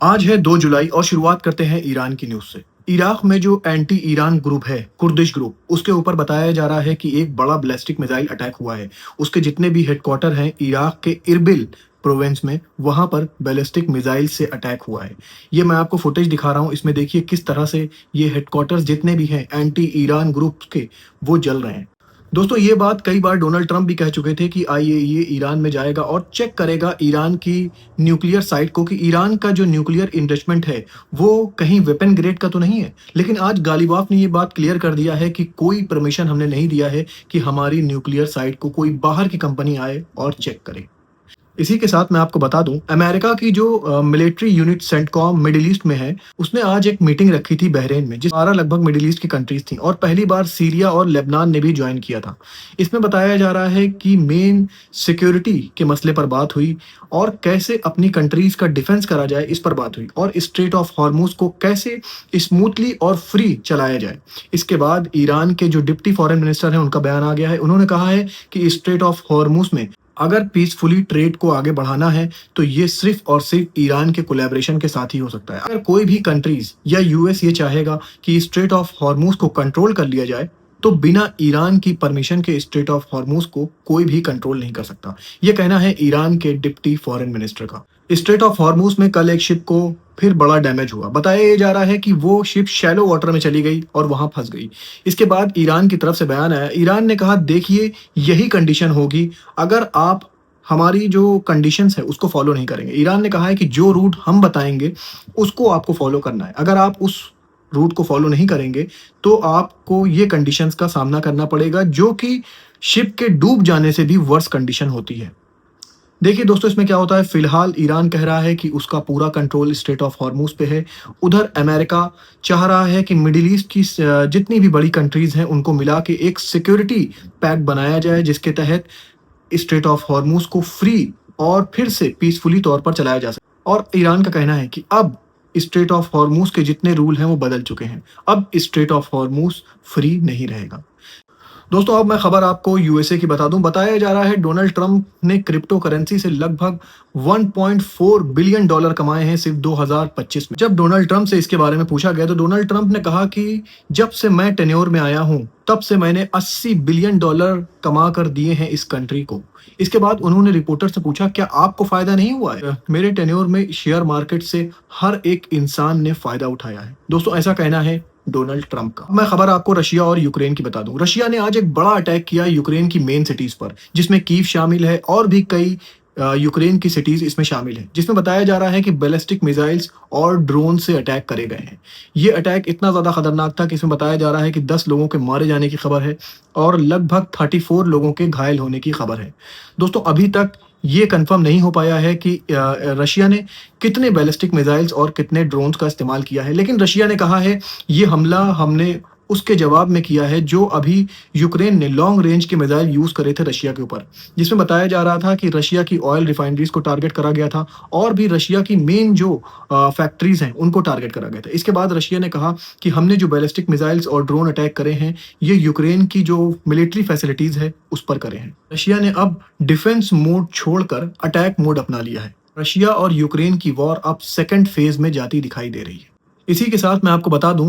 आज है 2 जुलाई और शुरुआत करते हैं ईरान की न्यूज़ से। इराक में जो एंटी ईरान ग्रुप है, कुर्दिश ग्रुप, उसके ऊपर बताया जा रहा है कि एक बड़ा बैलिस्टिक मिसाइल अटैक हुआ है। उसके जितने भी हेडक्वार्टर हैं इराक के इरबिल प्रोविंस में, वहाँ पर बैलिस्टिक मिसाइल से अटैक हुआ है। ये मैं आपको फुटेज दिखा रहा हूँ, इसमें देखिए किस तरह से ये हेडक्वार्टर्स जितने भी हैं एंटी ईरान ग्रुप के, वो जल रहे हैं। दोस्तों ये बात कई बार डोनाल्ड ट्रंप भी कह चुके थे कि आईएईए ईरान में जाएगा और चेक करेगा ईरान की न्यूक्लियर साइट को कि ईरान का जो न्यूक्लियर इन्वेस्टमेंट है वो कहीं वेपन ग्रेड का तो नहीं है। लेकिन आज गालिबाफ ने ये बात क्लियर कर दिया है कि कोई परमिशन हमने नहीं दिया है कि हमारी न्यूक्लियर साइट को कोई बाहर की कंपनी आए और चेक करे। इसी के साथ मैं आपको बता दूं, अमेरिका की जो military unit CENTCOM middle east में है, उसने आज एक मीटिंग रखी थी बहरीन में, जिस 12 लगभग मिडिल ईस्ट की कंट्रीज थी और पहली बार सीरिया और लेबनान ने भी ज्वाइन किया था। इसमें बताया जा रहा है कि मेन सिक्योरिटी के मसले पर बात हुई और कैसे अपनी कंट्रीज का डिफेंस करा जाए, इस पर बात हुई और स्ट्रेट ऑफ हॉर्मुज को कैसे स्मूथली और फ्री चलाया जाए। इसके बाद ईरान के जो डिप्टी फॉरेन मिनिस्टर हैं उनका बयान आ गया है। उन्होंने कहा है कि स्ट्रेट ऑफ हॉर्मुज में अगर पीसफुली ट्रेड को आगे बढ़ाना है तो ये सिर्फ और सिर्फ ईरान के कोलैबोरेशन के साथ ही हो सकता है। अगर कोई भी कंट्रीज या यूएस ये चाहेगा कि स्ट्रेट ऑफ हॉर्मुज को कंट्रोल कर लिया जाए तो बिना ईरान की परमिशन के स्ट्रेट ऑफ हॉर्मुज को कोई भी कंट्रोल नहीं कर सकता। ये कहना है ईरान के डिप्टी फॉरेन मिनिस्टर का। स्ट्रेट ऑफ हॉर्मुज में कल एक शिप को फिर बड़ा डैमेज हुआ। बताया ये जा रहा है कि वो शिप शैलो वाटर में चली गई और वहां फंस गई। इसके बाद ईरान की तरफ से बयान आया। ईरान ने कहा देखिए यही कंडीशन होगी अगर आप हमारी जो कंडीशंस है उसको फॉलो नहीं करेंगे। ईरान ने कहा है कि जो रूट हम बताएंगे उसको आपको फॉलो करना है। अगर आप उस रूट को फॉलो नहीं करेंगे तो आपको ये कंडीशंस का सामना करना पड़ेगा, जो कि शिप के डूब जाने से भी वर्स कंडीशन होती है। देखिए दोस्तों इसमें क्या होता है, फिलहाल ईरान कह रहा है कि उसका पूरा कंट्रोल स्ट्रेट ऑफ हॉर्मुज पे है। उधर अमेरिका चाह रहा है कि मिडिल ईस्ट की जितनी भी बड़ी कंट्रीज हैं उनको मिला के एक सिक्योरिटी पैक्ट बनाया जाए, जिसके तहत स्ट्रेट ऑफ हॉर्मुज को फ्री और फिर से पीसफुली तौर पर चलाया जा सके। और ईरान का कहना है कि अब स्ट्रेट ऑफ हॉर्मुज के जितने रूल हैं वो बदल चुके हैं, अब स्ट्रेट ऑफ हॉर्मुज फ्री नहीं रहेगा। दोस्तों अब मैं खबर आपको यूएसए की बता दूं। बताया जा रहा है डोनाल्ड ट्रंप ने क्रिप्टो करेंसी से लगभग 1.4 बिलियन डॉलर कमाए हैं सिर्फ 2025 में। जब डोनाल्ड ट्रंप से इसके बारे में पूछा गया तो डोनाल्ड ट्रंप ने कहा कि जब से मैं टेन्योर में आया हूं तब से मैंने 80 बिलियन डॉलर कमा कर दिए हैं इस कंट्री को। इसके बाद उन्होंने रिपोर्टर से पूछा क्या आपको फायदा नहीं हुआ है? मेरे टेन्योर में शेयर मार्केट से हर एक इंसान ने फायदा उठाया है। दोस्तों ऐसा कहना है डोनाल्ड ट्रंप का। मैं खबर आपको रशिया और यूक्रेन की बता दूं। रशिया ने आज एक बड़ा अटैक किया यूक्रेन की मेन सिटीज पर, जिसमें कीव शामिल है और भी कई यूक्रेन की सिटीज इसमें शामिल है, जिसमें बताया जा रहा है कि बैलिस्टिक मिसाइल्स और ड्रोन से अटैक करे गए हैं। ये अटैक इतना ज्यादा खतरनाक था कि इसमें बताया जा रहा है कि 10 लोगों के मारे जाने की खबर है और लगभग 34 लोगों के घायल होने की खबर है। दोस्तों अभी तक ये कंफर्म नहीं हो पाया है कि रशिया ने कितने बैलिस्टिक मिसाइल्स और कितने ड्रोन्स का इस्तेमाल किया है, लेकिन रशिया ने कहा है ये हमला हमने उसके जवाब में किया है जो अभी यूक्रेन ने लॉन्ग रेंज के मिसाइल यूज करे थे रशिया के ऊपर, जिसमें बताया जा रहा था कि रशिया की ऑयल रिफाइनरीज को टारगेट करा गया था और भी रशिया की मेन जो फैक्ट्रीज हैं उनको टारगेट करा गया था। इसके बाद रशिया ने कहा कि हमने जो बैलिस्टिक मिसाइल्स और ड्रोन अटैक करे हैं ये यूक्रेन की जो मिलिट्री फैसिलिटीज है उस पर करे हैं। रशिया ने अब डिफेंस मोड छोड़कर अटैक मोड अपना लिया है। रशिया और यूक्रेन की वॉर अब सेकेंड फेज में जाती दिखाई दे रही है। इसी के साथ मैं आपको बता दूं,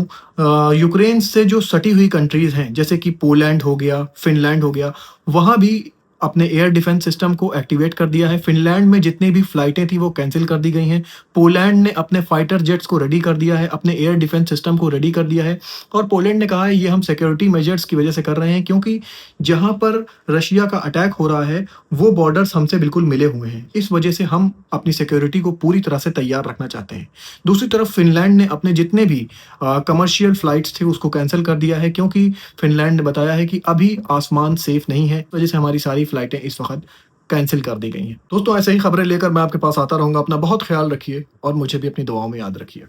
यूक्रेन से जो सटी हुई कंट्रीज हैं जैसे कि पोलैंड हो गया, फिनलैंड हो गया, वहां भी अपने एयर डिफेंस सिस्टम को एक्टिवेट कर दिया है। फिनलैंड में जितनी भी फ्लाइटें थी वो कैंसिल कर दी गई हैं। पोलैंड ने अपने फाइटर जेट्स को रेडी कर दिया है, अपने एयर डिफेंस सिस्टम को रेडी कर दिया है और पोलैंड ने कहा है ये हम सिक्योरिटी मेजर्स की वजह से कर रहे हैं, क्योंकि जहां पर रशिया का अटैक हो रहा है वो बॉर्डर्स हमसे बिल्कुल मिले हुए हैं। इस वजह से हम अपनी सिक्योरिटी को पूरी तरह से तैयार रखना चाहते हैं। दूसरी तरफ फिनलैंड ने अपने जितने भी कमर्शियल फ्लाइट्स थे उसको कैंसिल कर दिया है, क्योंकि फिनलैंड ने बताया है कि अभी आसमान सेफ नहीं है, वजह से हमारी सारी फ्लाइटें इस वक्त कैंसिल कर दी गई हैं। दोस्तों ऐसे ही खबरें लेकर मैं आपके पास आता रहूंगा। अपना बहुत ख्याल रखिए और मुझे भी अपनी दुआओं में याद रखिए।